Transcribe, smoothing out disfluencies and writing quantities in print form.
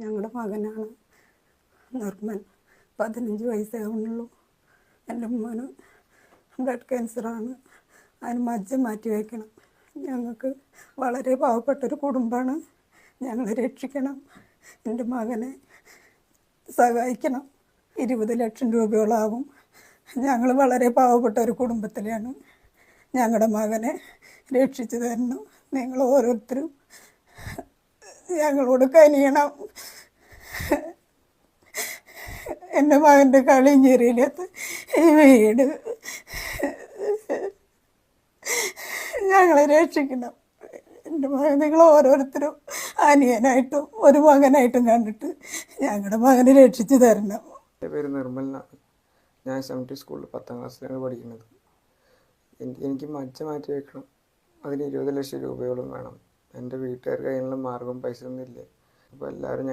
ഞങ്ങളുടെ മകനാണ് നിർമ്മൽ. 15 വയസ്സേ ആവുന്നുള്ളൂ. എൻ്റെ മോന് ബ്ലഡ് ക്യാൻസറാണ്. അതിന് മജ്ജ മാറ്റി വയ്ക്കണം. ഞങ്ങൾക്ക് വളരെ പാവപ്പെട്ടൊരു കുടുംബമാണ്. ഞങ്ങളെ രക്ഷിക്കണം. എൻ്റെ മകനെ സഹായിക്കണം. 20 ലക്ഷം രൂപയോളാവും. ഞങ്ങൾ വളരെ പാവപ്പെട്ട ഒരു കുടുംബത്തിലാണ്. ഞങ്ങളുടെ മകനെ രക്ഷിച്ചു തരണം. നിങ്ങൾ ഓരോരുത്തരും ഞങ്ങളോട് കനിയണം. എൻ്റെ മകൻ്റെ കളിയും ചെറിയില്ലാത്ത ഈ വീട് ഞങ്ങളെ രക്ഷിക്കണം. എൻ്റെ മകൻ നിങ്ങൾ ഓരോരുത്തരും അനിയനായിട്ടും ഒരു മകനായിട്ടും കണ്ടിട്ട് ഞങ്ങളുടെ മകനെ രക്ഷിച്ചു തരണം. എൻ്റെ പേര് നിർമ്മലിനാണ്. ഞാൻ സെമിറ്റി സ്കൂളിൽ 10ാം ക്ലാസ്സിലാണ് പഠിക്കുന്നത്. എനിക്ക് മജ്ജ മാറ്റി വയ്ക്കണം. അതിന് 20 ലക്ഷം രൂപയോളം വേണം. എൻ്റെ വീട്ടുകാർക്ക് അതിനുള്ള മാർഗം പൈസ ഒന്നുമില്ല. അപ്പോൾ എല്ലാവരും